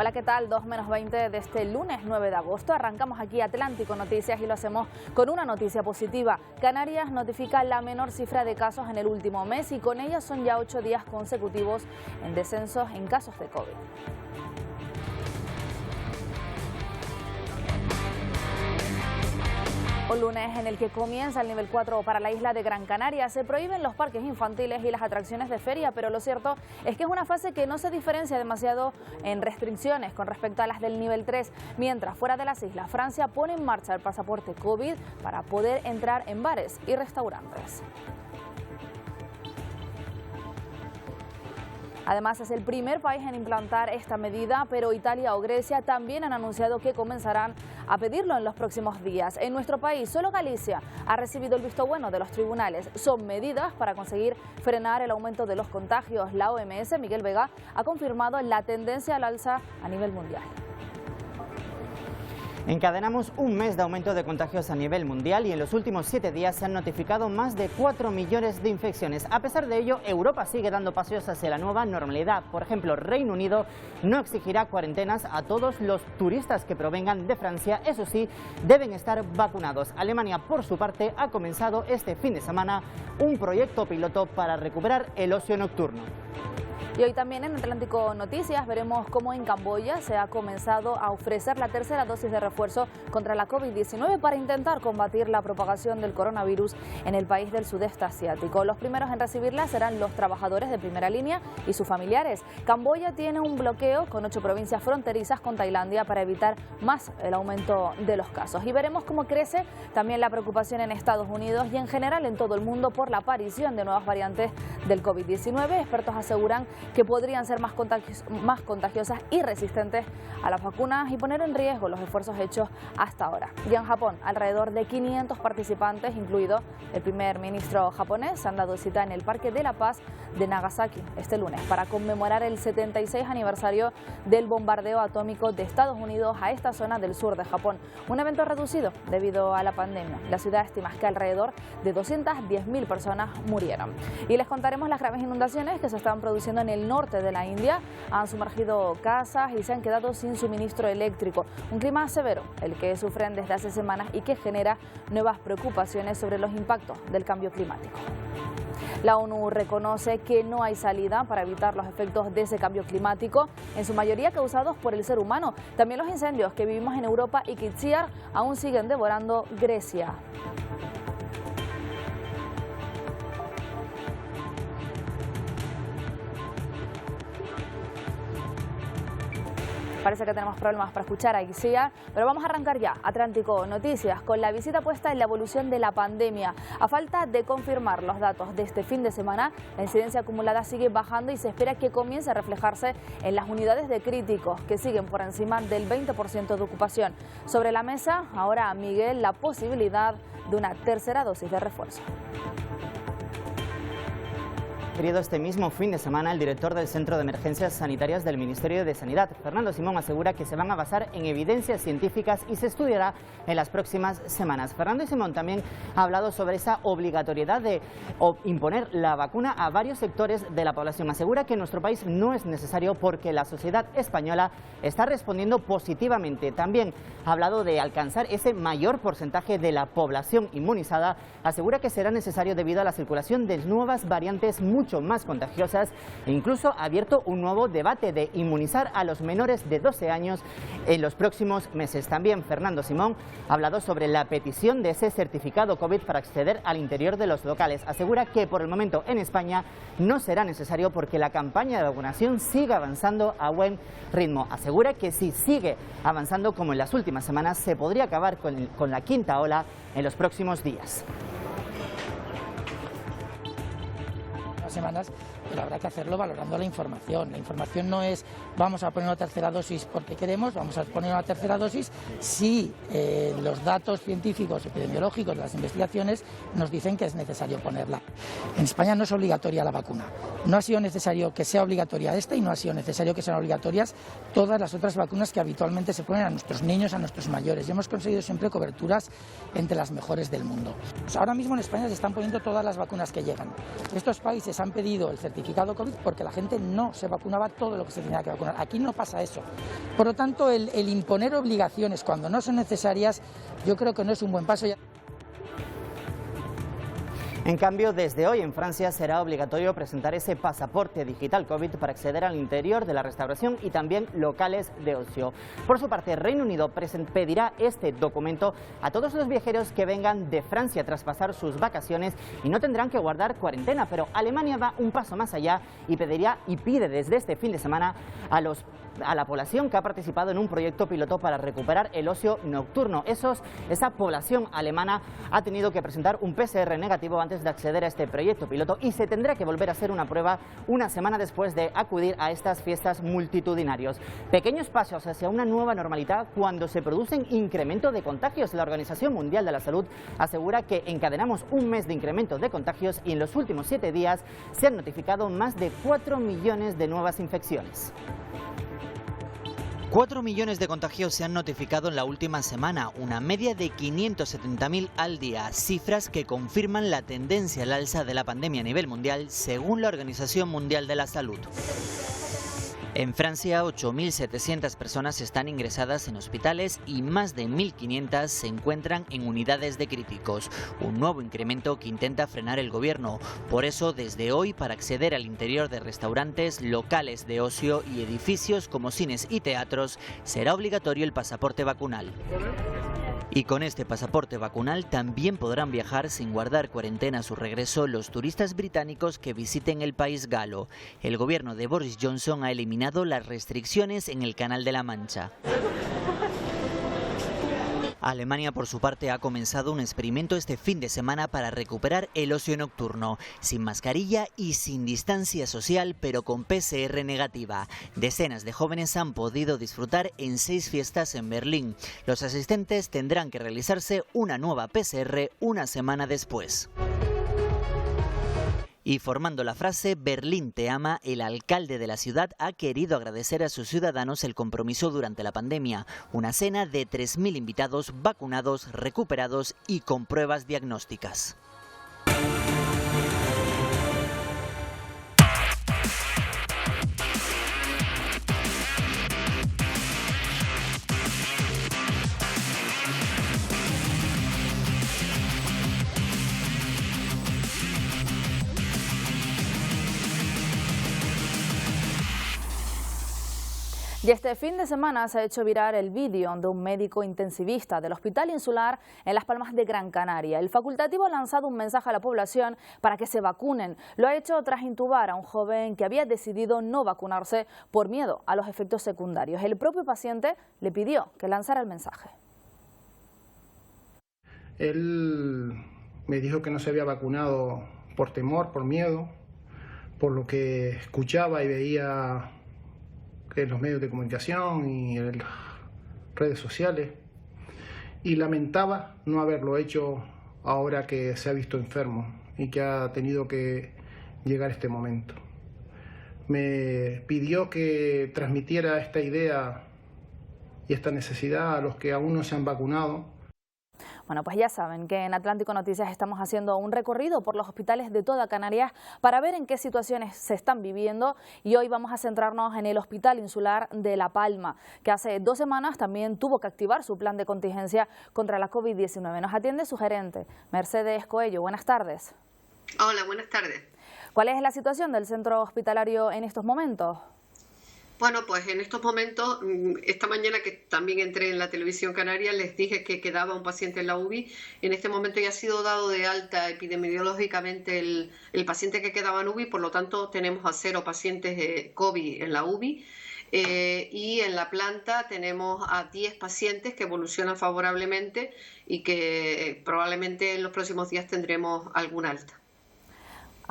Hola, ¿qué tal? 2:20 de este lunes 9 de agosto. Arrancamos aquí Atlántico Noticias y lo hacemos con una noticia positiva. Canarias notifica la menor cifra de casos en el último mes y con ella son ya 8 días consecutivos en descensos en casos de COVID. Un lunes en el que comienza el nivel 4 para la isla de Gran Canaria. Se prohíben los parques infantiles y las atracciones de feria, pero lo cierto es que es una fase que no se diferencia demasiado en restricciones con respecto a las del nivel 3. Mientras fuera de las islas, Francia pone en marcha el pasaporte COVID para poder entrar en bares y restaurantes. Además, es el primer país en implantar esta medida, pero Italia o Grecia también han anunciado que comenzarán a pedirlo en los próximos días. En nuestro país, solo Galicia ha recibido el visto bueno de los tribunales. Son medidas para conseguir frenar el aumento de los contagios. La OMS, Miguel Vega, ha confirmado la tendencia al alza a nivel mundial. Encadenamos un mes de aumento de contagios a nivel mundial y en los últimos 7 días se han notificado más de 4 millones de infecciones. A pesar de ello, Europa sigue dando pasos hacia la nueva normalidad. Por ejemplo, Reino Unido no exigirá cuarentenas a todos los turistas que provengan de Francia. Eso sí, deben estar vacunados. Alemania, por su parte, ha comenzado este fin de semana un proyecto piloto para recuperar el ocio nocturno. Y hoy también en Atlántico Noticias veremos cómo en Camboya se ha comenzado a ofrecer la tercera dosis de refuerzo contra la COVID-19 para intentar combatir la propagación del coronavirus en el país del sudeste asiático. Los primeros en recibirla serán los trabajadores de primera línea y sus familiares. Camboya tiene un bloqueo con 8 provincias fronterizas con Tailandia para evitar más el aumento de los casos. Y veremos cómo crece también la preocupación en Estados Unidos y en general en todo el mundo por la aparición de nuevas variantes del COVID-19. Expertos aseguran que podrían ser más contagiosas y resistentes a las vacunas y poner en riesgo los esfuerzos hechos hasta ahora. Y en Japón, alrededor de 500 participantes, incluido el primer ministro japonés, se han dado cita en el Parque de la Paz de Nagasaki este lunes para conmemorar el 76 aniversario del bombardeo atómico de Estados Unidos a esta zona del sur de Japón. Un evento reducido debido a la pandemia. La ciudad estima que alrededor de 210.000 personas murieron. Y les contaremos las graves inundaciones que se están produciendo en el norte de la India. Han sumergido casas y se han quedado sin suministro eléctrico. Un clima severo, el que sufren desde hace semanas y que genera nuevas preocupaciones sobre los impactos del cambio climático. La ONU reconoce que no hay salida para evitar los efectos de ese cambio climático, en su mayoría causados por el ser humano. También los incendios que vivimos en Europa y que Itziar aún siguen devorando Grecia. Parece que tenemos problemas para escuchar a Itziar, pero vamos a arrancar ya. Atlántico Noticias, con la visita puesta en la evolución de la pandemia. A falta de confirmar los datos de este fin de semana, la incidencia acumulada sigue bajando y se espera que comience a reflejarse en las unidades de críticos, que siguen por encima del 20% de ocupación. Sobre la mesa, ahora, Miguel, la posibilidad de una tercera dosis de refuerzo. Este mismo fin de semana, el director del Centro de Emergencias Sanitarias del Ministerio de Sanidad, Fernando Simón, asegura que se van a basar en evidencias científicas y se estudiará en las próximas semanas. Fernando Simón también ha hablado sobre esa obligatoriedad de imponer la vacuna a varios sectores de la población. Asegura que en nuestro país no es necesario porque la sociedad española está respondiendo positivamente. También ha hablado de alcanzar ese mayor porcentaje de la población inmunizada. Asegura que será necesario debido a la circulación de nuevas variantes mucho más contagiosas e incluso ha abierto un nuevo debate de inmunizar a los menores de 12 años en los próximos meses. También Fernando Simón ha hablado sobre la petición de ese certificado COVID para acceder al interior de los locales. Asegura que por el momento en España no será necesario porque la campaña de vacunación sigue avanzando a buen ritmo. Asegura que si sigue avanzando como en las últimas semanas se podría acabar con la quinta ola en los próximos días. Semanas, pero habrá que hacerlo valorando la información. La información no es vamos a poner una tercera dosis porque queremos, vamos a poner una tercera dosis si los datos científicos, epidemiológicos, las investigaciones nos dicen que es necesario ponerla. En España no es obligatoria la vacuna. No ha sido necesario que sea obligatoria esta y no ha sido necesario que sean obligatorias todas las otras vacunas que habitualmente se ponen a nuestros niños, a nuestros mayores. Y hemos conseguido siempre coberturas entre las mejores del mundo. Pues ahora mismo en España se están poniendo todas las vacunas que llegan. Estos países han pedido el certificado certificado COVID porque la gente no se vacunaba todo lo que se tenía que vacunar. Aquí no pasa eso. Por lo tanto, el imponer obligaciones cuando no son necesarias, yo creo que no es un buen paso. En cambio, desde hoy en Francia será obligatorio presentar ese pasaporte digital COVID para acceder al interior de la restauración y también locales de ocio. Por su parte, Reino Unido pedirá este documento a todos los viajeros que vengan de Francia tras pasar sus vacaciones y no tendrán que guardar cuarentena, pero Alemania va un paso más allá y pide desde este fin de semana a la población que ha participado en un proyecto piloto para recuperar el ocio nocturno. Esa población alemana ha tenido que presentar un PCR negativo antes de acceder a este proyecto piloto y se tendrá que volver a hacer una prueba una semana después de acudir a estas fiestas multitudinarios. Pequeños pasos hacia una nueva normalidad cuando se producen incremento de contagios. La Organización Mundial de la Salud asegura que encadenamos un mes de incremento de contagios y en los últimos 7 días se han notificado más de 4 millones de nuevas infecciones. 4 millones de contagios se han notificado en la última semana, una media de 570.000 al día, cifras que confirman la tendencia al alza de la pandemia a nivel mundial, según la Organización Mundial de la Salud. En Francia, 8.700 personas están ingresadas en hospitales y más de 1.500 se encuentran en unidades de críticos, un nuevo incremento que intenta frenar el gobierno. Por eso, desde hoy, para acceder al interior de restaurantes, locales de ocio y edificios como cines y teatros, será obligatorio el pasaporte vacunal. Y con este pasaporte vacunal también podrán viajar sin guardar cuarentena a su regreso los turistas británicos que visiten el país galo. El gobierno de Boris Johnson ha eliminado las restricciones en el Canal de la Mancha. Alemania, por su parte, ha comenzado un experimento este fin de semana para recuperar el ocio nocturno, sin mascarilla y sin distancia social, pero con PCR negativa. Decenas de jóvenes han podido disfrutar en 6 fiestas en Berlín. Los asistentes tendrán que realizarse una nueva PCR una semana después. Y formando la frase "Berlín te ama", el alcalde de la ciudad ha querido agradecer a sus ciudadanos el compromiso durante la pandemia. Una cena de 3.000 invitados vacunados, recuperados y con pruebas diagnósticas. Y este fin de semana se ha hecho viral el vídeo de un médico intensivista del Hospital Insular en Las Palmas de Gran Canaria. El facultativo ha lanzado un mensaje a la población para que se vacunen. Lo ha hecho tras intubar a un joven que había decidido no vacunarse por miedo a los efectos secundarios. El propio paciente le pidió que lanzara el mensaje. Él me dijo que no se había vacunado por temor, por miedo, por lo que escuchaba y veía en los medios de comunicación y en las redes sociales, y lamentaba no haberlo hecho ahora que se ha visto enfermo y que ha tenido que llegar este momento. Me pidió que transmitiera esta idea y esta necesidad a los que aún no se han vacunado. Bueno, pues ya saben que en Atlántico Noticias estamos haciendo un recorrido por los hospitales de toda Canarias para ver en qué situaciones se están viviendo, y hoy vamos a centrarnos en el Hospital Insular de La Palma, que hace 2 semanas también tuvo que activar su plan de contingencia contra la COVID-19. Nos atiende su gerente, Mercedes Coello. Buenas tardes. Hola, buenas tardes. ¿Cuál es la situación del centro hospitalario en estos momentos? Bueno, pues en estos momentos, esta mañana que también entré en la televisión canaria, les dije que quedaba un paciente en la UBI. En este momento ya ha sido dado de alta epidemiológicamente el paciente que quedaba en UBI, por lo tanto tenemos a 0 pacientes COVID en la UBI. Y en la planta tenemos a 10 pacientes que evolucionan favorablemente y que probablemente en los próximos días tendremos algún alta.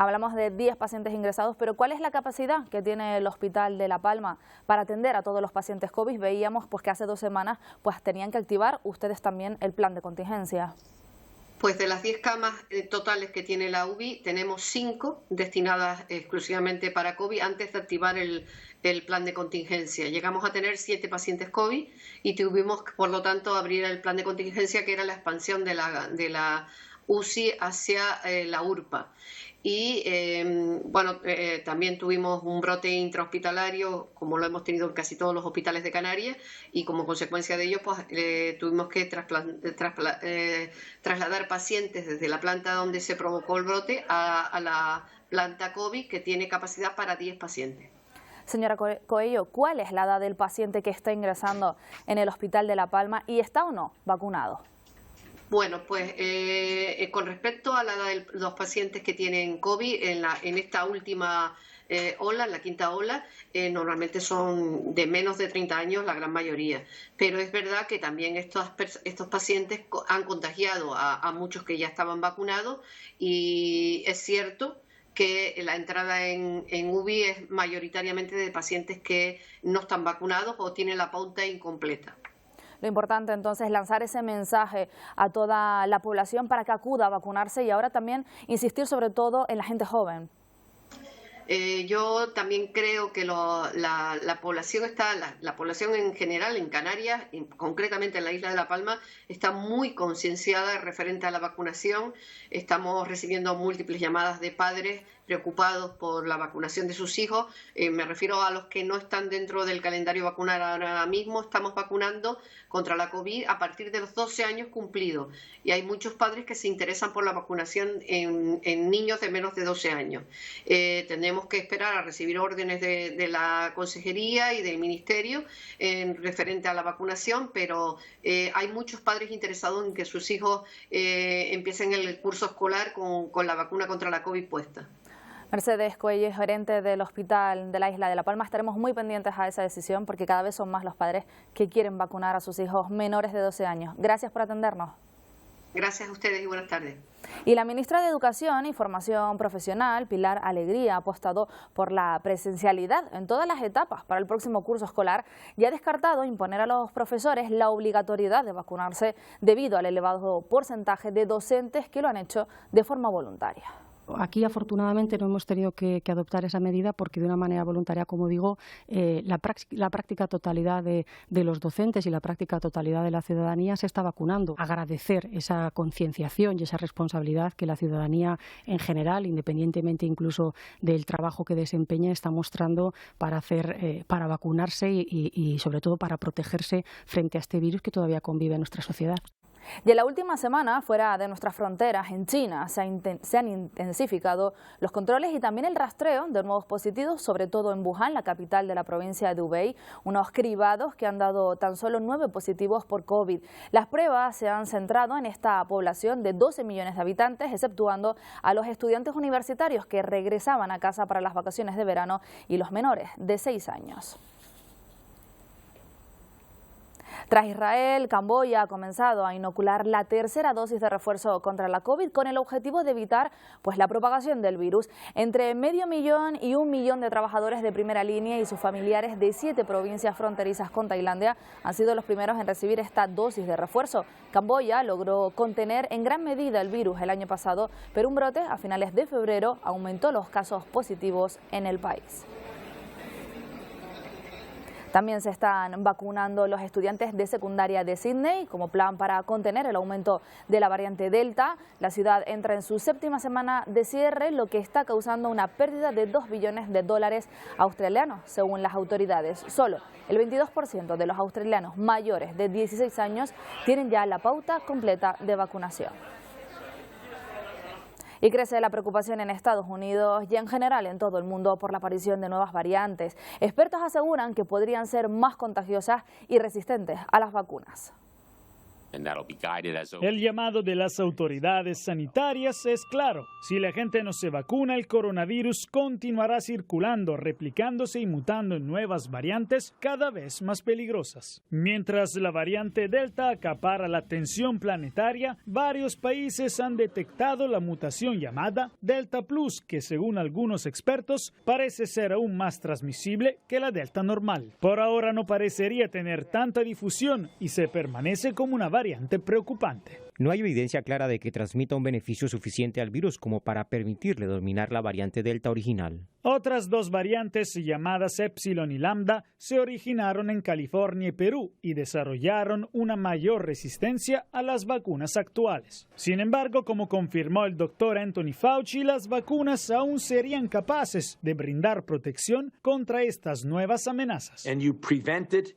Hablamos de 10 pacientes ingresados, pero ¿cuál es la capacidad que tiene el Hospital de La Palma para atender a todos los pacientes COVID? Veíamos pues que hace 2 semanas pues tenían que activar ustedes también el plan de contingencia. Pues de las 10 camas totales que tiene la UBI, tenemos 5 destinadas exclusivamente para COVID antes de activar el plan de contingencia. Llegamos a tener 7 pacientes COVID y tuvimos, por lo tanto, abrir el plan de contingencia, que era la expansión de la UCI hacia la URPA. Y también tuvimos un brote intrahospitalario, como lo hemos tenido en casi todos los hospitales de Canarias, y como consecuencia de ello pues tuvimos que trasladar pacientes desde la planta donde se provocó el brote a la planta COVID, que tiene capacidad para 10 pacientes. Señora Coello, ¿cuál es la edad del paciente que está ingresando en el Hospital de La Palma y está o no vacunado? Bueno, pues con respecto a la edad de los pacientes que tienen COVID, en esta última ola, la quinta ola, normalmente son de menos de 30 años la gran mayoría. Pero es verdad que también estos pacientes han contagiado a muchos que ya estaban vacunados, y es cierto que la entrada en UBI es mayoritariamente de pacientes que no están vacunados o tienen la pauta incompleta. Lo importante entonces es lanzar ese mensaje a toda la población para que acuda a vacunarse, y ahora también insistir sobre todo en la gente joven. Yo también creo que la población en general en Canarias, concretamente en la isla de La Palma, está muy concienciada referente a la vacunación. Estamos recibiendo múltiples llamadas de padres preocupados por la vacunación de sus hijos. Me refiero a los que no están dentro del calendario vacunar ahora mismo. Estamos vacunando contra la COVID a partir de los 12 años cumplidos, y hay muchos padres que se interesan por la vacunación en niños de menos de 12 años. Tenemos que esperar a recibir órdenes de la Consejería y del Ministerio referente a la vacunación, pero hay muchos padres interesados en que sus hijos empiecen el curso escolar con la vacuna contra la COVID puesta. Mercedes Coello, gerente del Hospital de la Isla de La Palma. Estaremos muy pendientes a esa decisión porque cada vez son más los padres que quieren vacunar a sus hijos menores de 12 años. Gracias por atendernos. Gracias a ustedes y buenas tardes. Y la ministra de Educación y Formación Profesional, Pilar Alegría, ha apostado por la presencialidad en todas las etapas para el próximo curso escolar y ha descartado imponer a los profesores la obligatoriedad de vacunarse debido al elevado porcentaje de docentes que lo han hecho de forma voluntaria. Aquí, afortunadamente, no hemos tenido que adoptar esa medida porque, de una manera voluntaria, como digo, la práctica totalidad de los docentes y la práctica totalidad de la ciudadanía se está vacunando. Agradecer esa concienciación y esa responsabilidad que la ciudadanía en general, independientemente incluso del trabajo que desempeña, está mostrando para vacunarse y, sobre todo, para protegerse frente a este virus que todavía convive en nuestra sociedad. Y en la última semana, fuera de nuestras fronteras, en China, se han intensificado los controles y también el rastreo de nuevos positivos, sobre todo en Wuhan, la capital de la provincia de Hubei, unos cribados que han dado tan solo 9 positivos por COVID. Las pruebas se han centrado en esta población de 12 millones de habitantes, exceptuando a los estudiantes universitarios que regresaban a casa para las vacaciones de verano y los menores de 6 años. Tras Israel, Camboya ha comenzado a inocular la tercera dosis de refuerzo contra la COVID con el objetivo de evitar la propagación del virus. Entre 500.000 y 1 millón de trabajadores de primera línea y sus familiares de 7 provincias fronterizas con Tailandia han sido los primeros en recibir esta dosis de refuerzo. Camboya logró contener en gran medida el virus el año pasado, pero un brote a finales de febrero aumentó los casos positivos en el país. También se están vacunando los estudiantes de secundaria de Sídney como plan para contener el aumento de la variante Delta. La ciudad entra en su 7ª semana de cierre, lo que está causando una pérdida de $2 billones australianos, según las autoridades. Solo el 22% de los australianos mayores de 16 años tienen ya la pauta completa de vacunación. Y crece la preocupación en Estados Unidos y en general en todo el mundo por la aparición de nuevas variantes. Expertos aseguran que podrían ser más contagiosas y resistentes a las vacunas. El llamado de las autoridades sanitarias es claro. Si la gente no se vacuna, el coronavirus continuará circulando, replicándose y mutando en nuevas variantes cada vez más peligrosas. Mientras la variante Delta acapara la atención planetaria, varios países han detectado la mutación llamada Delta Plus, que según algunos expertos parece ser aún más transmisible que la Delta normal. Por ahora no parecería tener tanta difusión y se permanece como una variante preocupante. No hay evidencia clara de que transmita un beneficio suficiente al virus como para permitirle dominar la variante Delta original. Otras dos variantes llamadas Epsilon y Lambda se originaron en California y Perú y desarrollaron una mayor resistencia a las vacunas actuales. Sin embargo, como confirmó el doctor Anthony Fauci, las vacunas aún serían capaces de brindar protección contra estas nuevas amenazas.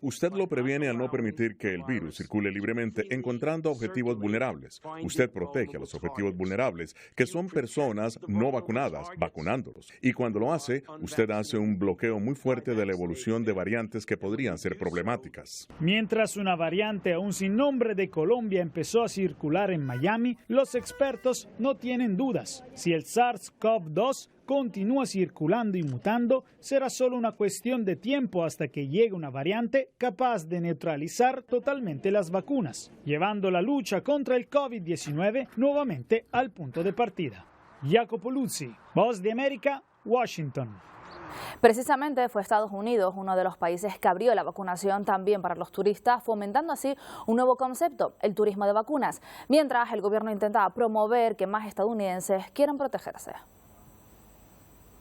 Usted lo previene al no permitir que el virus circule libremente, encontrando objetivos vulnerables. Usted protege a los objetivos vulnerables, que son personas no vacunadas, vacunándolos. Y cuando lo hace, usted hace un bloqueo muy fuerte de la evolución de variantes que podrían ser problemáticas. Mientras una variante aún sin nombre de Colombia empezó a circular en Miami, los expertos no tienen dudas. Si el SARS-CoV-2 continúa circulando y mutando, será solo una cuestión de tiempo hasta que llegue una variante capaz de neutralizar totalmente las vacunas, llevando la lucha contra el COVID-19 nuevamente al punto de partida. Jacopo Luzzi, Voz de América, Washington. Precisamente fue Estados Unidos uno de los países que abrió la vacunación también para los turistas, fomentando así un nuevo concepto, el turismo de vacunas, mientras el gobierno intentaba promover que más estadounidenses quieran protegerse.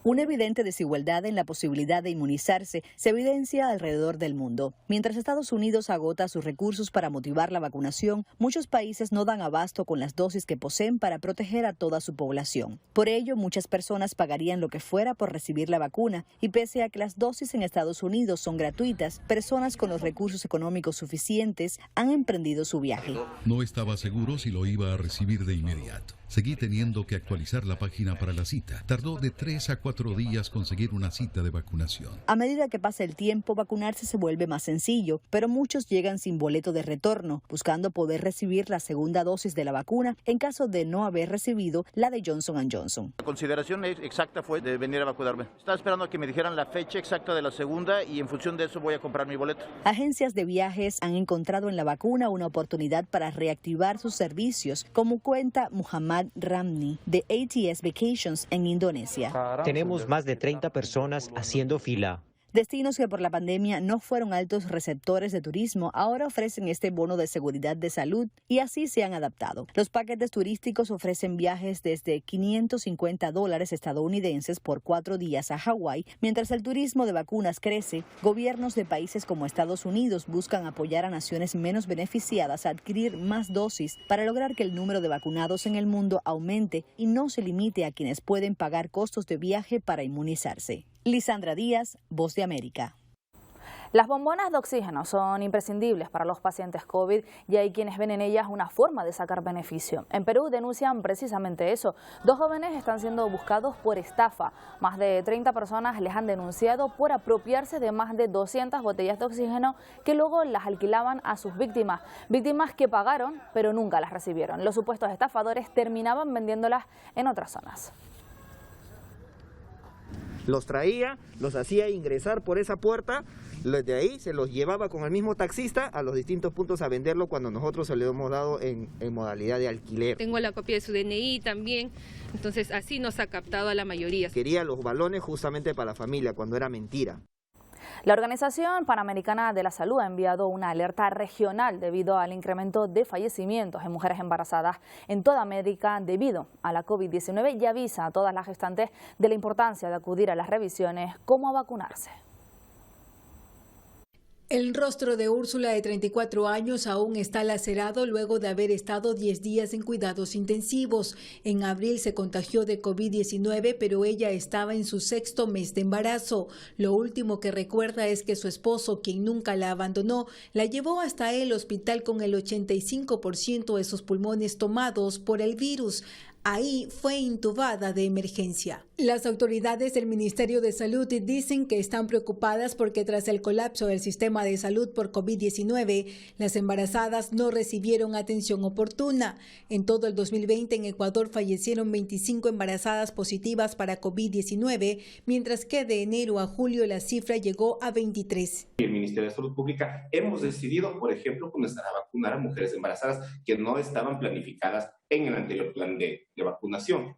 Una evidente desigualdad en la posibilidad de inmunizarse se evidencia alrededor del mundo. Mientras Estados Unidos agota sus recursos para motivar la vacunación, muchos países no dan abasto con las dosis que poseen para proteger a toda su población. Por ello, muchas personas pagarían lo que fuera por recibir la vacuna, y pese a que las dosis en Estados Unidos son gratuitas, personas con los recursos económicos suficientes han emprendido su viaje. No estaba seguro si lo iba a recibir de inmediato. Seguí teniendo que actualizar la página para la cita. Tardó de 3 a 4 días conseguir una cita de vacunación. A medida que pasa el tiempo, vacunarse se vuelve más sencillo, pero muchos llegan sin boleto de retorno, buscando poder recibir la segunda dosis de la vacuna en caso de no haber recibido la de Johnson & Johnson. La consideración exacta fue de venir a vacunarme. Estaba esperando a que me dijeran la fecha exacta de la segunda y en función de eso voy a comprar mi boleto. Agencias de viajes han encontrado en la vacuna una oportunidad para reactivar sus servicios, como cuenta Muhammad Ramni de ATS Vacations en Indonesia. Tenemos más de 30 personas haciendo fila. Destinos que por la pandemia no fueron altos receptores de turismo ahora ofrecen este bono de seguridad de salud y así se han adaptado. Los paquetes turísticos ofrecen viajes desde $550 estadounidenses por 4 días a Hawái. Mientras el turismo de vacunas crece, gobiernos de países como Estados Unidos buscan apoyar a naciones menos beneficiadas a adquirir más dosis para lograr que el número de vacunados en el mundo aumente y no se limite a quienes pueden pagar costos de viaje para inmunizarse. Lisandra Díaz, Voz de América. Las bombonas de oxígeno son imprescindibles para los pacientes COVID y hay quienes ven en ellas una forma de sacar beneficio. En Perú denuncian precisamente eso. 2 jóvenes están siendo buscados por estafa. Más de 30 personas les han denunciado por apropiarse de más de 200 botellas de oxígeno que luego las alquilaban a sus víctimas. Víctimas que pagaron pero nunca las recibieron. Los supuestos estafadores terminaban vendiéndolas en otras zonas. Los traía, los hacía ingresar por esa puerta, de ahí se los llevaba con el mismo taxista a los distintos puntos a venderlo cuando nosotros se lo hemos dado en modalidad de alquiler. Tengo la copia de su DNI también, entonces así nos ha captado a la mayoría. Quería los balones justamente para la familia, cuando era mentira. La Organización Panamericana de la Salud ha enviado una alerta regional debido al incremento de fallecimientos en mujeres embarazadas en toda América debido a la COVID-19 y avisa a todas las gestantes de la importancia de acudir a las revisiones como a vacunarse. El rostro de Úrsula, de 34 años, aún está lacerado luego de haber estado 10 días en cuidados intensivos. En abril se contagió de COVID-19, pero ella estaba en su 6º mes de embarazo. Lo último que recuerda es que su esposo, quien nunca la abandonó, la llevó hasta el hospital con el 85% de sus pulmones tomados por el virus. Ahí fue intubada de emergencia. Las autoridades del Ministerio de Salud dicen que están preocupadas porque tras el colapso del sistema de salud por COVID-19, las embarazadas no recibieron atención oportuna. En todo el 2020 en Ecuador fallecieron 25 embarazadas positivas para COVID-19, mientras que de enero a julio la cifra llegó a 23. El Ministerio de Salud Pública hemos decidido, por ejemplo, comenzar a vacunar a mujeres embarazadas que no estaban planificadas en el anterior plan de vacunación.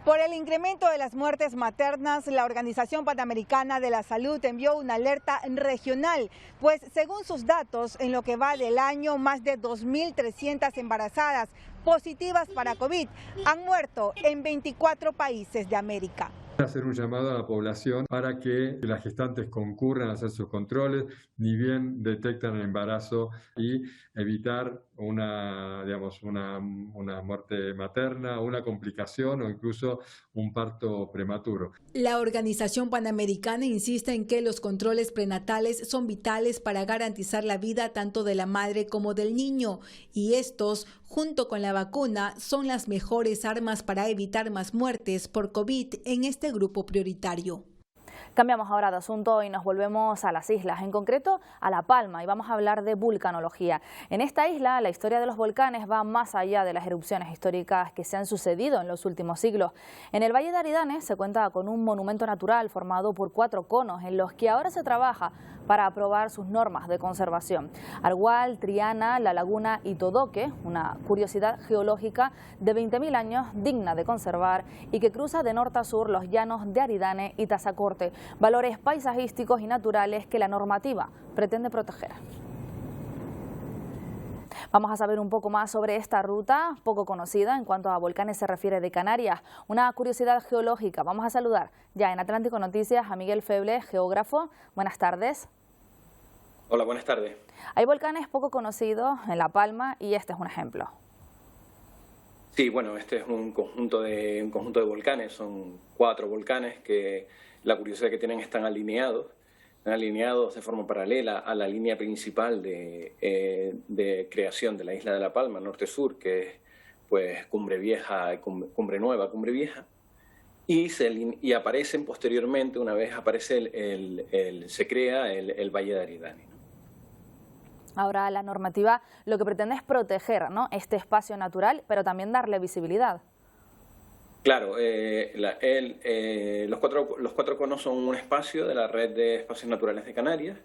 Por el incremento de las muertes maternas, la Organización Panamericana de la Salud envió una alerta regional, pues según sus datos, en lo que va del año, más de 2.300 embarazadas positivas para COVID han muerto en 24 países de América. Hacer un llamado a la población para que las gestantes concurran a hacer sus controles, ni bien detectan el embarazo, y evitar una muerte materna, una complicación o incluso un parto prematuro. La Organización Panamericana insiste en que los controles prenatales son vitales para garantizar la vida tanto de la madre como del niño, y estos, junto con la vacuna, son las mejores armas para evitar más muertes por COVID en este grupo prioritario. Cambiamos ahora de asunto y nos volvemos a las islas, en concreto a La Palma, y vamos a hablar de vulcanología. En esta isla, la historia de los volcanes va más allá de las erupciones históricas que se han sucedido en los últimos siglos. En el Valle de Aridane se cuenta con un monumento natural formado por 4 conos en los que ahora se trabaja para aprobar sus normas de conservación. Argual, Triana, La Laguna y Todoque, una curiosidad geológica de 20.000 años digna de conservar y que cruza de norte a sur los llanos de Aridane y Tazacorte, valores paisajísticos y naturales que la normativa pretende proteger. Vamos a saber un poco más sobre esta ruta, poco conocida en cuanto a volcanes se refiere, de Canarias. Una curiosidad geológica. Vamos a saludar ya en Atlántico Noticias a Miguel Feble, geógrafo. Buenas tardes. Hola, buenas tardes. Hay volcanes poco conocidos en La Palma y este es un ejemplo. Sí, bueno, este es un conjunto de volcanes. Son 4 volcanes que la curiosidad que tienen están alineados de forma paralela a la línea principal de creación de la isla de La Palma, norte-sur, que es pues Cumbre Vieja, Cumbre Nueva, Cumbre Vieja, y aparecen posteriormente, una vez aparece se crea el Valle de Aridane, ¿no? Ahora la normativa lo que pretende es proteger, ¿no?, este espacio natural, pero también darle visibilidad. Claro, los cuatro conos son un espacio de la red de espacios naturales de Canarias,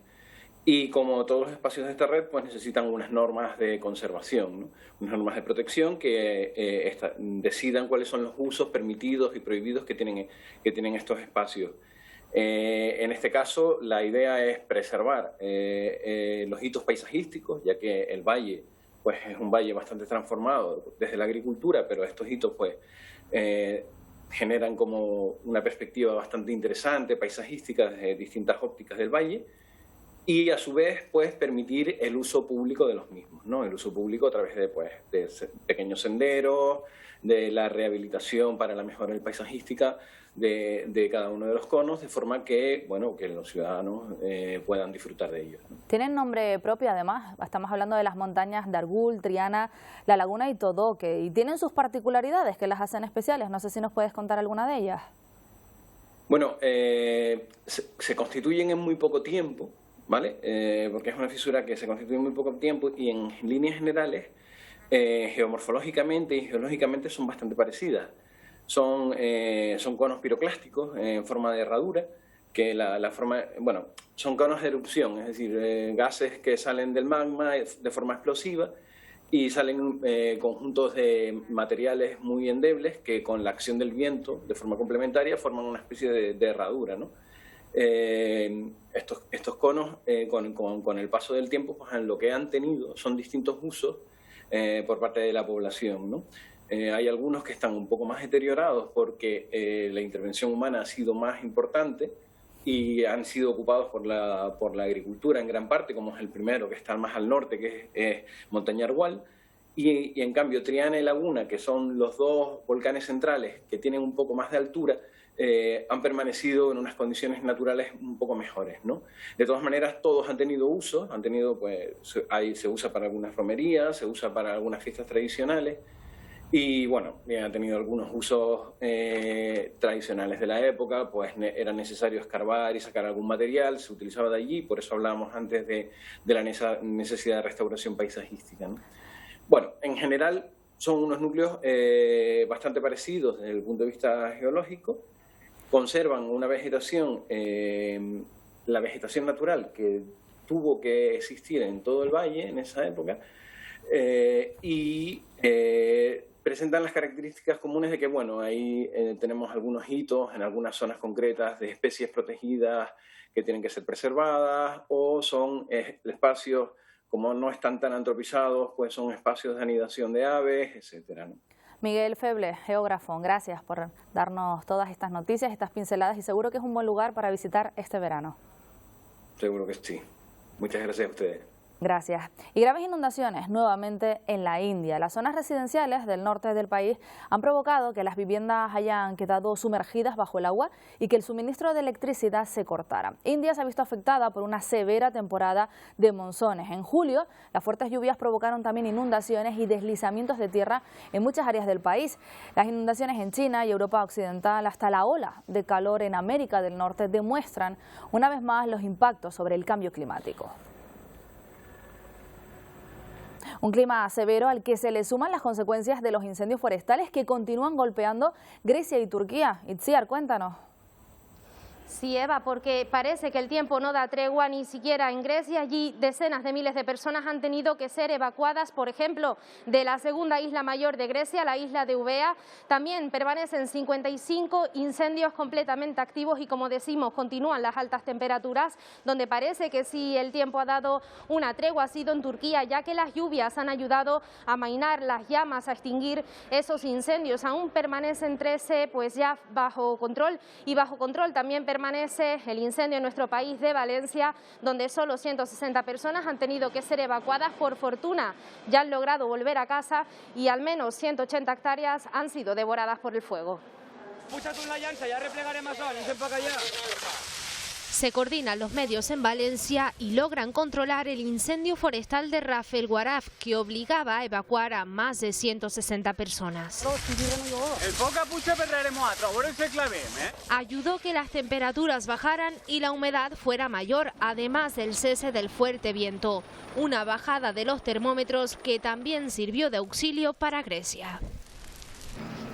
y como todos los espacios de esta red, pues necesitan unas normas de conservación, ¿no?, unas normas de protección que decidan cuáles son los usos permitidos y prohibidos que tienen estos espacios. En este caso, la idea es preservar los hitos paisajísticos, ya que el valle pues, es un valle bastante transformado desde la agricultura, pero estos hitos pues, generan como una perspectiva bastante interesante, paisajística, desde distintas ópticas del valle, y a su vez pues, permitir el uso público de los mismos, ¿no? El uso público a través de pequeños senderos, de la rehabilitación para la mejora paisajística de cada uno de los conos, de forma que, bueno, que los ciudadanos puedan disfrutar de ellos, ¿no? Tienen nombre propio además, estamos hablando de las montañas de Argul, Triana, La Laguna y Todoque, y tienen sus particularidades que las hacen especiales. No sé si nos puedes contar alguna de ellas. Bueno, se constituyen en muy poco tiempo, ¿vale? Porque es una fisura que se constituye en muy poco tiempo, y en líneas generales, geomorfológicamente y geológicamente son bastante parecidas. Son conos piroclásticos en forma de herradura, que son conos de erupción, es decir, gases que salen del magma de forma explosiva, y salen conjuntos de materiales muy endebles que con la acción del viento, de forma complementaria, forman una especie de herradura, ¿no? Estos conos, con el paso del tiempo, pues, lo que han tenido son distintos usos por parte de la población, ¿no? Hay algunos que están un poco más deteriorados porque la intervención humana ha sido más importante y han sido ocupados por la agricultura en gran parte, como es el primero, que está más al norte, que es Montaña Argual, y en cambio Triana y Laguna, que son los 2 volcanes centrales que tienen un poco más de altura, han permanecido en unas condiciones naturales un poco mejores, ¿no? De todas maneras, todos han tenido uso, se usa para algunas romerías, se usa para algunas fiestas tradicionales, y bueno, han tenido algunos usos tradicionales de la época, pues era necesario escarbar y sacar algún material, se utilizaba de allí, por eso hablábamos antes de la necesidad de restauración paisajística, ¿no? Bueno, en general son unos núcleos bastante parecidos desde el punto de vista geológico, conservan una vegetación, la vegetación natural que tuvo que existir en todo el valle en esa época, y presentan las características comunes de que, bueno, ahí tenemos algunos hitos en algunas zonas concretas de especies protegidas que tienen que ser preservadas, o son espacios, como no están tan antropizados, pues son espacios de anidación de aves, etcétera, ¿no? Miguel Feble, geógrafo, gracias por darnos todas estas noticias, estas pinceladas, y seguro que es un buen lugar para visitar este verano. Seguro que sí. Muchas gracias a ustedes. Gracias. Y graves inundaciones nuevamente en la India. Las zonas residenciales del norte del país han provocado que las viviendas hayan quedado sumergidas bajo el agua y que el suministro de electricidad se cortara. India se ha visto afectada por una severa temporada de monzones. En julio, las fuertes lluvias provocaron también inundaciones y deslizamientos de tierra en muchas áreas del país. Las inundaciones en China y Europa Occidental, hasta la ola de calor en América del Norte, demuestran una vez más los impactos sobre el cambio climático. Un clima severo al que se le suman las consecuencias de los incendios forestales que continúan golpeando Grecia y Turquía. Itziar, cuéntanos. Sí, Eva, porque parece que el tiempo no da tregua ni siquiera en Grecia. Allí decenas de miles de personas han tenido que ser evacuadas, por ejemplo, de la segunda isla mayor de Grecia, la isla de Eubea. También permanecen 55 incendios completamente activos y, como decimos, continúan las altas temperaturas, donde parece que sí el tiempo ha dado una tregua ha sido en Turquía, ya que las lluvias han ayudado a amainar las llamas, a extinguir esos incendios. Aún permanecen 13 pues ya bajo control, y bajo control también permanece el incendio en nuestro país de Valencia, donde solo 160 personas han tenido que ser evacuadas. Por fortuna ya han logrado volver a casa y al menos 180 hectáreas han sido devoradas por el fuego. Se coordinan los medios en Valencia y logran controlar el incendio forestal de Rafelguaraf, que obligaba a evacuar a más de 160 personas. Ayudó que las temperaturas bajaran y la humedad fuera mayor, además del cese del fuerte viento. Una bajada de los termómetros que también sirvió de auxilio para Grecia.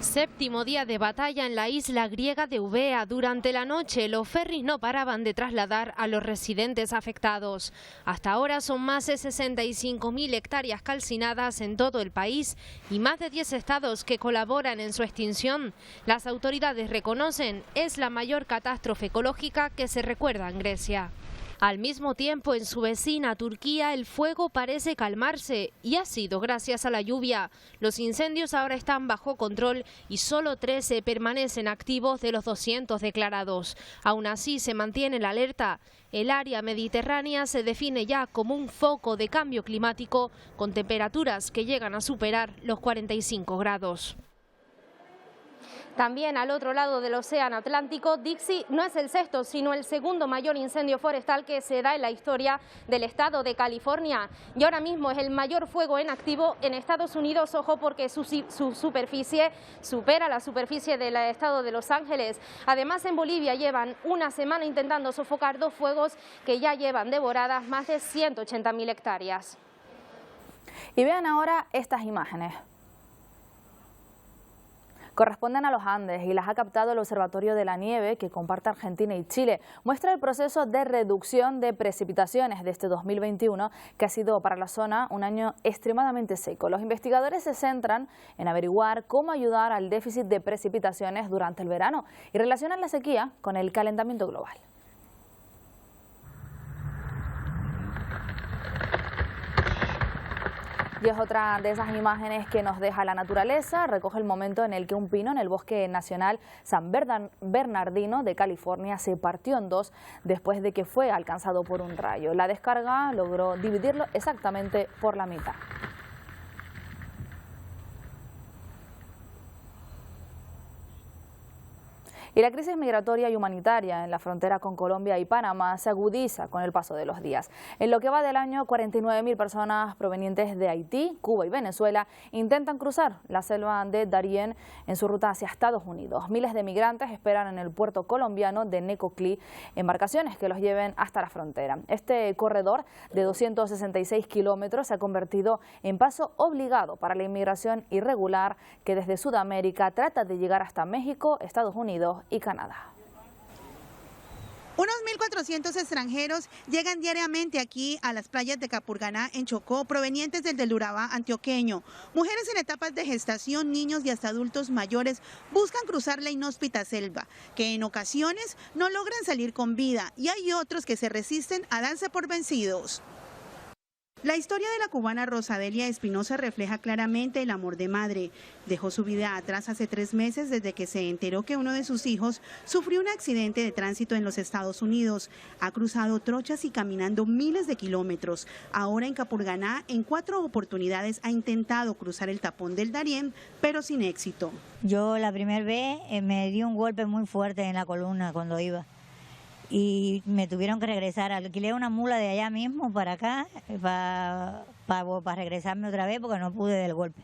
Séptimo día de batalla en la isla griega de Eubea. Durante la noche los ferries no paraban de trasladar a los residentes afectados. Hasta ahora son más de 65.000 hectáreas calcinadas en todo el país y más de 10 estados que colaboran en su extinción. Las autoridades reconocen es la mayor catástrofe ecológica que se recuerda en Grecia. Al mismo tiempo, en su vecina Turquía, el fuego parece calmarse y ha sido gracias a la lluvia. Los incendios ahora están bajo control y solo 13 permanecen activos de los 200 declarados. Aún así, se mantiene la alerta. El área mediterránea se define ya como un foco de cambio climático con temperaturas que llegan a superar los 45 grados. También al otro lado del océano Atlántico, Dixie no es el sexto, sino el segundo mayor incendio forestal que se da en la historia del estado de California. Y ahora mismo es el mayor fuego en activo en Estados Unidos, ojo, porque su superficie supera la superficie del estado de Los Ángeles. Además, en Bolivia llevan una semana intentando sofocar dos fuegos que ya llevan devoradas más de 180.000 hectáreas. Y vean ahora estas imágenes. Corresponden a los Andes y las ha captado el Observatorio de la Nieve que comparte Argentina y Chile. Muestra el proceso de reducción de precipitaciones de este 2021, que ha sido para la zona un año extremadamente seco. Los investigadores se centran en averiguar cómo ayudar al déficit de precipitaciones durante el verano y relacionan la sequía con el calentamiento global. Y es otra de esas imágenes que nos deja la naturaleza. Recoge el momento en el que un pino en el Bosque Nacional San Bernardino de California se partió en dos después de que fue alcanzado por un rayo. La descarga logró dividirlo exactamente por la mitad. Y la crisis migratoria y humanitaria en la frontera con Colombia y Panamá se agudiza con el paso de los días. En lo que va del año, 49.000 personas provenientes de Haití, Cuba y Venezuela intentan cruzar la selva de Darién en su ruta hacia Estados Unidos. Miles de migrantes esperan en el puerto colombiano de Necoclí embarcaciones que los lleven hasta la frontera. Este corredor de 266 kilómetros se ha convertido en paso obligado para la inmigración irregular que desde Sudamérica trata de llegar hasta México, Estados Unidos y Canadá. Unos 1.400 extranjeros llegan diariamente aquí a las playas de Capurganá, en Chocó, provenientes del Urabá antioqueño. Mujeres en etapas de gestación, niños y hasta adultos mayores buscan cruzar la inhóspita selva, que en ocasiones no logran salir con vida, y hay otros que se resisten a darse por vencidos. La historia de la cubana Rosadelia Espinosa refleja claramente el amor de madre. Dejó su vida atrás hace 3 meses desde que se enteró que uno de sus hijos sufrió un accidente de tránsito en los Estados Unidos. Ha cruzado trochas y caminando miles de kilómetros. Ahora en Capurganá, en 4 oportunidades ha intentado cruzar el tapón del Darién, pero sin éxito. Yo la primera vez me dio un golpe muy fuerte en la columna cuando iba. Y me tuvieron que regresar. Alquilé una mula de allá mismo para acá, para regresarme otra vez porque no pude del golpe.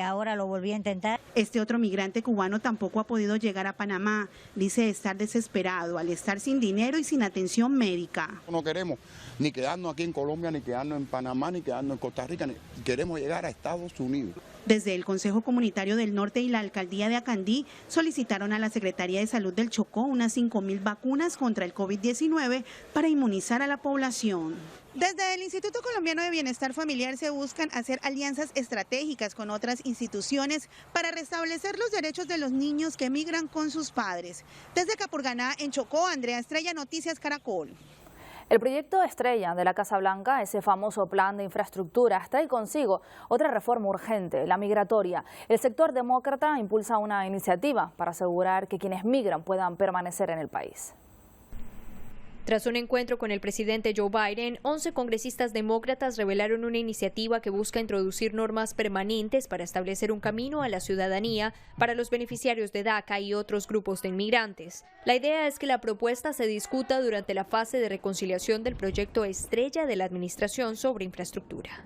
Ahora lo volví a intentar. Este otro migrante cubano tampoco ha podido llegar a Panamá. Dice estar desesperado al estar sin dinero y sin atención médica. No queremos ni quedarnos aquí en Colombia, ni quedarnos en Panamá, ni quedarnos en Costa Rica. Queremos llegar a Estados Unidos. Desde el Consejo Comunitario del Norte y la Alcaldía de Acandí solicitaron a la Secretaría de Salud del Chocó unas 5.000 vacunas contra el COVID-19 para inmunizar a la población. Desde el Instituto Colombiano de Bienestar Familiar se buscan hacer alianzas estratégicas con otras instituciones para restablecer los derechos de los niños que migran con sus padres. Desde Capurganá, en Chocó, Andrea Estrella, Noticias Caracol. El proyecto estrella de la Casa Blanca, ese famoso plan de infraestructura, trae consigo otra reforma urgente, la migratoria. El sector demócrata impulsa una iniciativa para asegurar que quienes migran puedan permanecer en el país. Tras un encuentro con el presidente Joe Biden, 11 congresistas demócratas revelaron una iniciativa que busca introducir normas permanentes para establecer un camino a la ciudadanía para los beneficiarios de DACA y otros grupos de inmigrantes. La idea es que la propuesta se discuta durante la fase de reconciliación del proyecto estrella de la administración sobre infraestructura.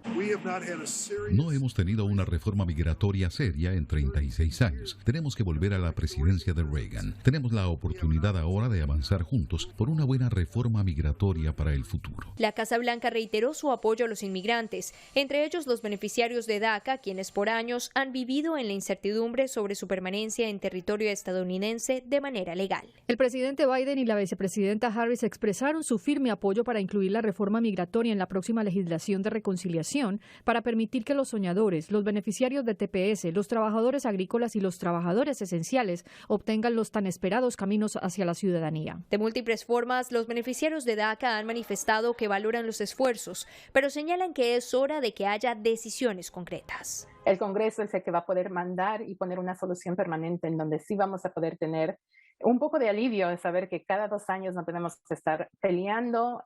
No hemos tenido una reforma migratoria seria en 36 años. Tenemos que volver a la presidencia de Reagan. Tenemos la oportunidad ahora de avanzar juntos por una buena reforma migratoria para el futuro. La Casa Blanca reiteró su apoyo a los inmigrantes, entre ellos los beneficiarios de DACA, quienes por años han vivido en la incertidumbre sobre su permanencia en territorio estadounidense de manera legal. El presidente Biden y la vicepresidenta Harris expresaron su firme apoyo para incluir la reforma migratoria en la próxima legislación de reconciliación para permitir que los soñadores, los beneficiarios de TPS, los trabajadores agrícolas y los trabajadores esenciales obtengan los tan esperados caminos hacia la ciudadanía. De múltiples formas, los beneficiarios de DACA han manifestado que valoran los esfuerzos, pero señalan que es hora de que haya decisiones concretas. El Congreso es el que va a poder mandar y poner una solución permanente en donde sí vamos a poder tener un poco de alivio de saber que cada 2 años no tenemos que estar peleando,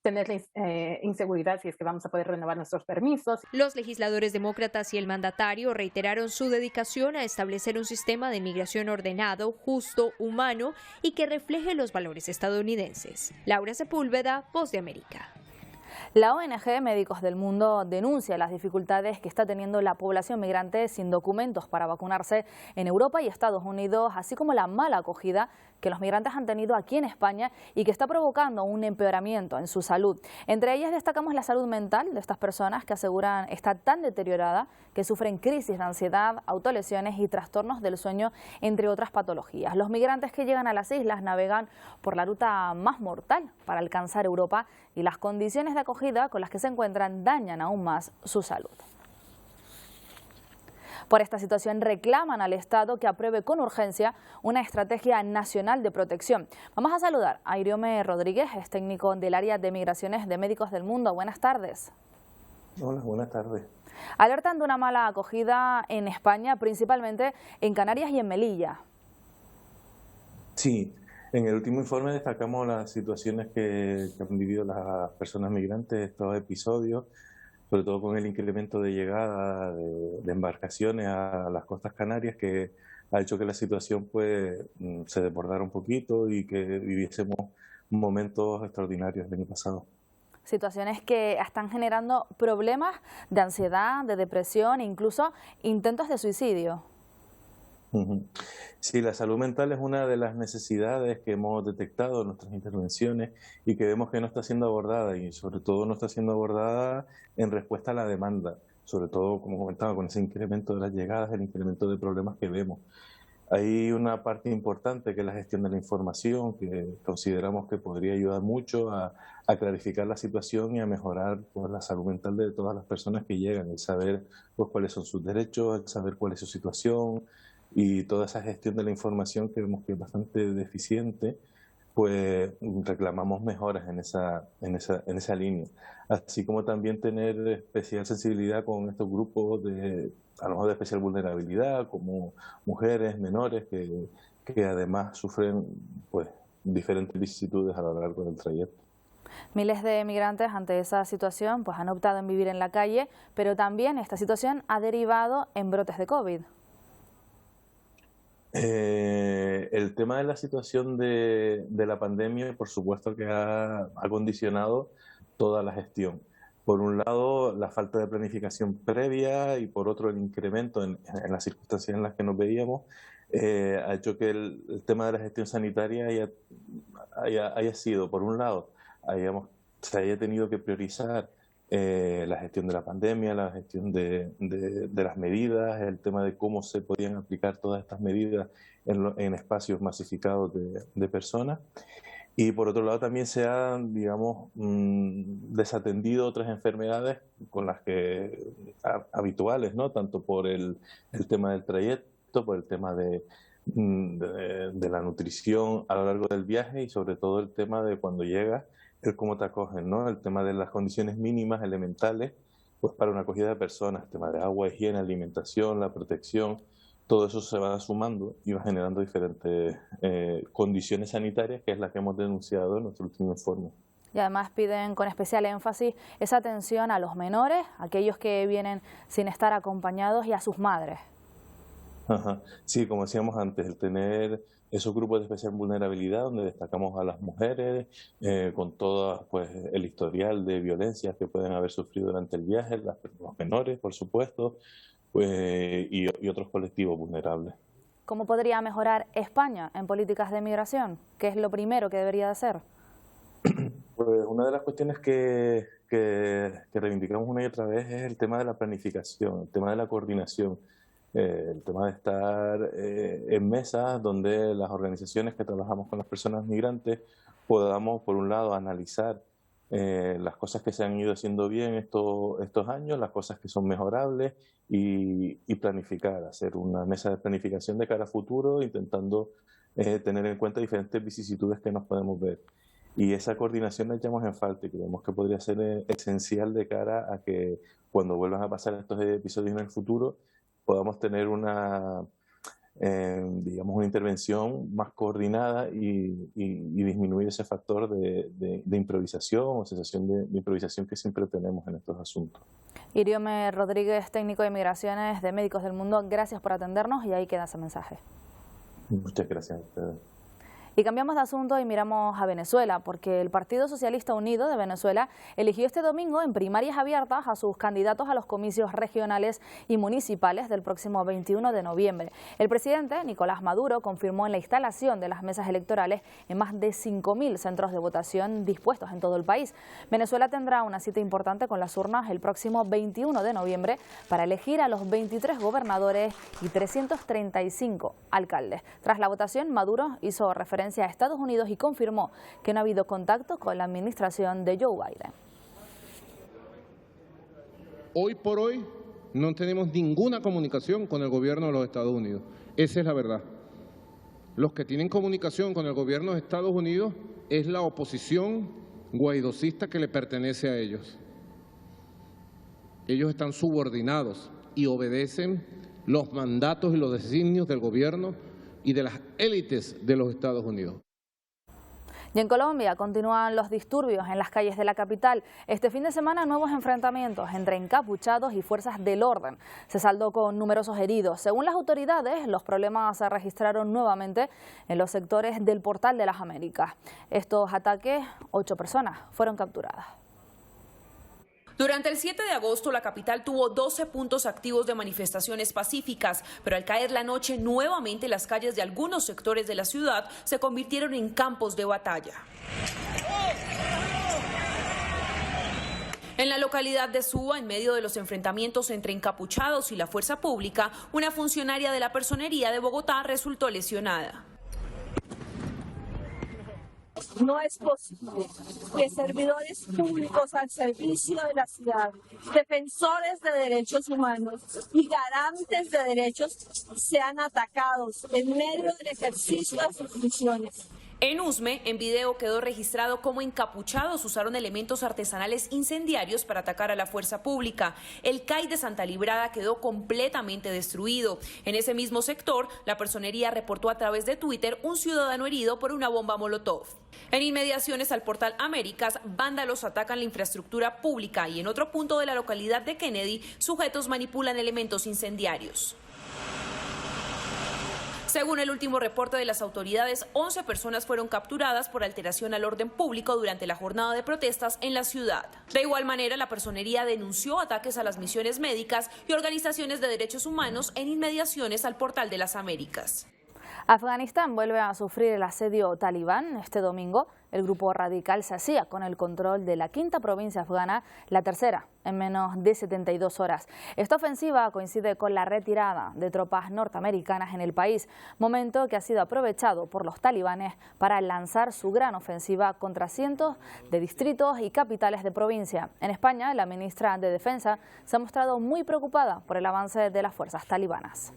tener inseguridad si es que vamos a poder renovar nuestros permisos. Los legisladores demócratas y el mandatario reiteraron su dedicación a establecer un sistema de inmigración ordenado, justo, humano y que refleje los valores estadounidenses. Laura Sepúlveda, Voz de América. La ONG Médicos del Mundo denuncia las dificultades que está teniendo la población migrante sin documentos para vacunarse en Europa y Estados Unidos, así como la mala acogida que los migrantes han tenido aquí en España y que está provocando un empeoramiento en su salud. Entre ellas destacamos la salud mental de estas personas que aseguran está tan deteriorada que sufren crisis de ansiedad, autolesiones y trastornos del sueño, entre otras patologías. Los migrantes que llegan a las islas navegan por la ruta más mortal para alcanzar Europa y las condiciones de acogida con las que se encuentran dañan aún más su salud. Por esta situación reclaman al Estado que apruebe con urgencia una estrategia nacional de protección. Vamos a saludar a Iriome Rodríguez, es técnico del área de migraciones de Médicos del Mundo. Buenas tardes. Hola, buenas tardes. Alertan de una mala acogida en España, principalmente en Canarias y en Melilla. Sí, en el último informe destacamos las situaciones que han vivido las personas migrantes, estos episodios, sobre todo con el incremento de llegada de embarcaciones a las costas canarias, que ha hecho que la situación pues se desbordara un poquito y que viviésemos momentos extraordinarios el año pasado. Situaciones que están generando problemas de ansiedad, de depresión e incluso intentos de suicidio. Sí, la salud mental es una de las necesidades que hemos detectado en nuestras intervenciones y que vemos que no está siendo abordada, y sobre todo no está siendo abordada en respuesta a la demanda, sobre todo, como comentaba, con ese incremento de las llegadas, el incremento de problemas que vemos. Hay una parte importante que es la gestión de la información, que consideramos que podría ayudar mucho a clarificar la situación y a mejorar pues, la salud mental de todas las personas que llegan, el saber pues, cuáles son sus derechos, el saber cuál es su situación y toda esa gestión de la información que vemos que es bastante deficiente, pues reclamamos mejoras en esa línea. Así como también tener especial sensibilidad con estos grupos a lo mejor de especial vulnerabilidad, como mujeres, menores, que además sufren pues diferentes vicisitudes a lo largo del trayecto. Miles de migrantes ante esa situación pues han optado en vivir en la calle, pero también esta situación ha derivado en brotes de COVID. El tema de la situación de la pandemia, por supuesto que ha condicionado toda la gestión. Por un lado, la falta de planificación previa y por otro, el incremento en las circunstancias en las que nos veíamos ha hecho que el tema de la gestión sanitaria haya sido, por un lado, se haya tenido que priorizar la gestión de la pandemia, la gestión de las medidas, el tema de cómo se podían aplicar todas estas medidas en espacios masificados de personas. Y por otro lado también se han, digamos, desatendido otras enfermedades con las que habituales, ¿no? Tanto por el tema del trayecto, por el tema de la nutrición a lo largo del viaje y sobre todo el tema de cuando llegas, el cómo te acogen, ¿no? El tema de las condiciones mínimas elementales, pues para una acogida de personas, el tema de agua, higiene, alimentación, la protección. Todo eso se va sumando y va generando diferentes condiciones sanitarias, que es la que hemos denunciado en nuestro último informe. Y además piden con especial énfasis esa atención a los menores, aquellos que vienen sin estar acompañados y a sus madres. Ajá. Sí, como decíamos antes, el tener esos grupos de especial vulnerabilidad donde destacamos a las mujeres con todo pues, el historial de violencias que pueden haber sufrido durante el viaje, los menores, por supuesto, pues, y otros colectivos vulnerables. ¿Cómo podría mejorar España en políticas de migración? ¿Qué es lo primero que debería de hacer? Pues una de las cuestiones que reivindicamos una y otra vez es el tema de la planificación, el tema de la coordinación, el tema de estar en mesas donde las organizaciones que trabajamos con las personas migrantes podamos, por un lado, analizar las cosas que se han ido haciendo bien estos años, las cosas que son mejorables y planificar, hacer una mesa de planificación de cara a futuro, intentando tener en cuenta diferentes vicisitudes que nos podemos ver. Y esa coordinación la echamos en falta y creemos que podría ser esencial de cara a que cuando vuelvan a pasar estos episodios en el futuro podamos tener digamos, una intervención más coordinada y disminuir ese factor de improvisación o sensación de improvisación que siempre tenemos en estos asuntos. Iriome Rodríguez, técnico de migraciones de Médicos del Mundo, gracias por atendernos y ahí queda ese mensaje. Muchas gracias a ustedes. Y cambiamos de asunto y miramos a Venezuela, porque el Partido Socialista Unido de Venezuela eligió este domingo en primarias abiertas a sus candidatos a los comicios regionales y municipales del próximo 21 de noviembre. El presidente Nicolás Maduro confirmó en la instalación de las mesas electorales en más de 5.000 centros de votación dispuestos en todo el país. Venezuela tendrá una cita importante con las urnas el próximo 21 de noviembre para elegir a los 23 gobernadores y 335 alcaldes. Tras la votación, Maduro hizo referencia a Estados Unidos y confirmó que no ha habido contacto con la administración de Joe Biden. Hoy por hoy no tenemos ninguna comunicación con el gobierno de los Estados Unidos. Esa es la verdad. Los que tienen comunicación con el gobierno de Estados Unidos es la oposición guaidocista que le pertenece a ellos. Ellos están subordinados y obedecen los mandatos y los designios del gobierno y de las élites de los Estados Unidos. Y en Colombia continúan los disturbios en las calles de la capital. Este fin de semana nuevos enfrentamientos entre encapuchados y fuerzas del orden. Se saldó con numerosos heridos. Según las autoridades, los problemas se registraron nuevamente en los sectores del Portal de las Américas. Estos ataques, 8 personas fueron capturadas. Durante el 7 de agosto, la capital tuvo 12 puntos activos de manifestaciones pacíficas, pero al caer la noche, nuevamente las calles de algunos sectores de la ciudad se convirtieron en campos de batalla. En la localidad de Suba, en medio de los enfrentamientos entre encapuchados y la fuerza pública, una funcionaria de la Personería de Bogotá resultó lesionada. No es posible que servidores públicos al servicio de la ciudad, defensores de derechos humanos y garantes de derechos sean atacados en medio del ejercicio de sus funciones. En Usme, en video quedó registrado cómo encapuchados usaron elementos artesanales incendiarios para atacar a la fuerza pública. El CAI de Santa Librada quedó completamente destruido. En ese mismo sector, la Personería reportó a través de Twitter un ciudadano herido por una bomba molotov. En inmediaciones al portal Américas, vándalos atacan la infraestructura pública y en otro punto de la localidad de Kennedy, sujetos manipulan elementos incendiarios. Según el último reporte de las autoridades, 11 personas fueron capturadas por alteración al orden público durante la jornada de protestas en la ciudad. De igual manera, la Personería denunció ataques a las misiones médicas y organizaciones de derechos humanos en inmediaciones al portal de las Américas. Afganistán vuelve a sufrir el asedio talibán. Este domingo, el grupo radical se hacía con el control de la quinta provincia afgana, la tercera, en menos de 72 horas. Esta ofensiva coincide con la retirada de tropas norteamericanas en el país, momento que ha sido aprovechado por los talibanes para lanzar su gran ofensiva contra cientos de distritos y capitales de provincia. En España, la ministra de Defensa se ha mostrado muy preocupada por el avance de las fuerzas talibanas.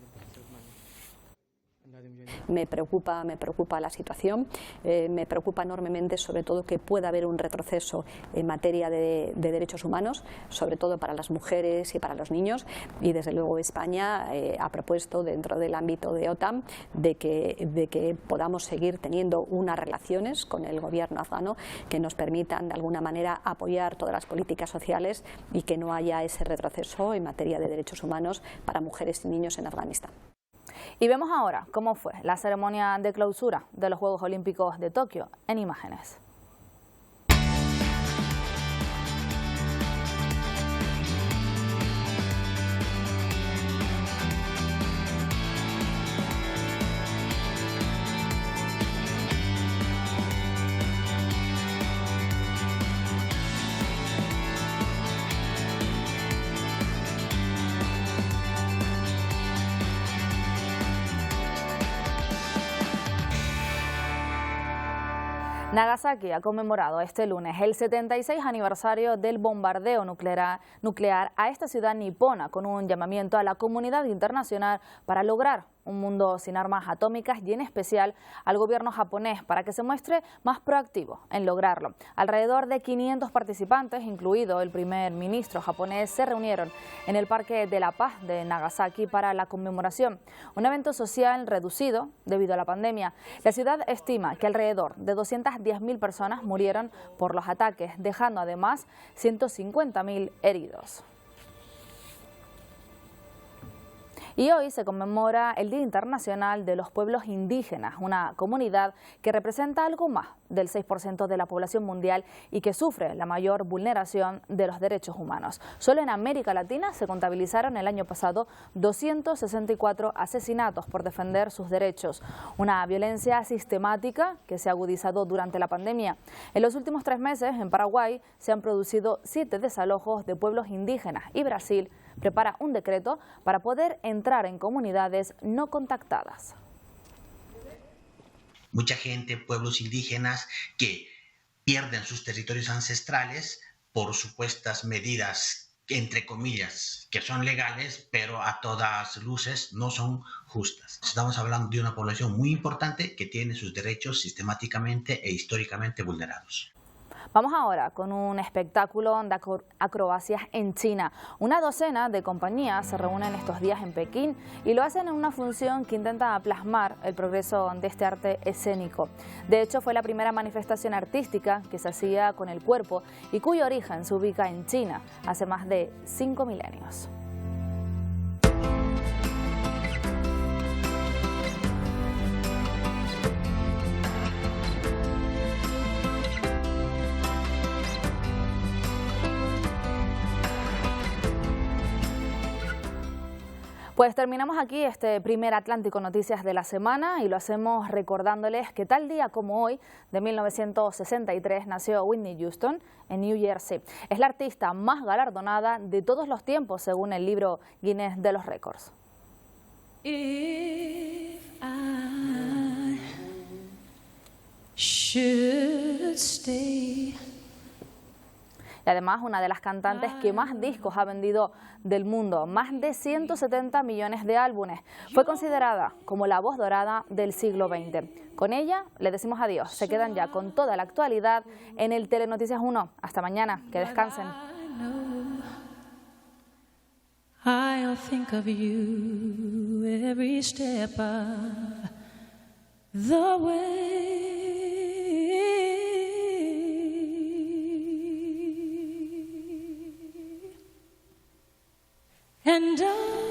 Me preocupa la situación, me preocupa enormemente sobre todo que pueda haber un retroceso en materia de derechos humanos, sobre todo para las mujeres y para los niños, y desde luego España ha propuesto dentro del ámbito de OTAN de que podamos seguir teniendo unas relaciones con el gobierno afgano que nos permitan de alguna manera apoyar todas las políticas sociales y que no haya ese retroceso en materia de derechos humanos para mujeres y niños en Afganistán. Y vemos ahora cómo fue la ceremonia de clausura de los Juegos Olímpicos de Tokio en imágenes. Nagasaki ha conmemorado este lunes el 76 aniversario del bombardeo nuclear a esta ciudad nipona, con un llamamiento a la comunidad internacional para lograr un mundo sin armas atómicas y en especial al gobierno japonés para que se muestre más proactivo en lograrlo. Alrededor de 500 participantes, incluido el primer ministro japonés, se reunieron en el Parque de la Paz de Nagasaki para la conmemoración, un evento social reducido debido a la pandemia. La ciudad estima que alrededor de 210.000 personas murieron por los ataques, dejando además 150.000 heridos. Y hoy se conmemora el Día Internacional de los Pueblos Indígenas, una comunidad que representa algo más del 6% de la población mundial y que sufre la mayor vulneración de los derechos humanos. Solo en América Latina se contabilizaron el año pasado 264 asesinatos por defender sus derechos, una violencia sistemática que se ha agudizado durante la pandemia. En los últimos 3 meses, en Paraguay, se han producido 7 desalojos de pueblos indígenas y Brasil prepara un decreto para poder entrar en comunidades no contactadas. Mucha gente, pueblos indígenas que pierden sus territorios ancestrales por supuestas medidas, entre comillas, que son legales, pero a todas luces no son justas. Estamos hablando de una población muy importante que tiene sus derechos sistemáticamente e históricamente vulnerados. Vamos ahora con un espectáculo de acrobacias en China. Una docena de compañías se reúnen estos días en Pekín y lo hacen en una función que intenta plasmar el progreso de este arte escénico. De hecho, fue la primera manifestación artística que se hacía con el cuerpo y cuyo origen se ubica en China hace más de 5 milenios. Pues terminamos aquí este primer Atlántico Noticias de la semana y lo hacemos recordándoles que tal día como hoy, de 1963, nació Whitney Houston en New Jersey. Es la artista más galardonada de todos los tiempos, según el libro Guinness de los Récords. If I should stay. Y además una de las cantantes que más discos ha vendido del mundo, más de 170 millones de álbumes. Fue considerada como la voz dorada del siglo XX. Con ella le decimos adiós. Se quedan ya con toda la actualidad en el Telenoticias 1. Hasta mañana. Que descansen. I'll think of you every step of the way. And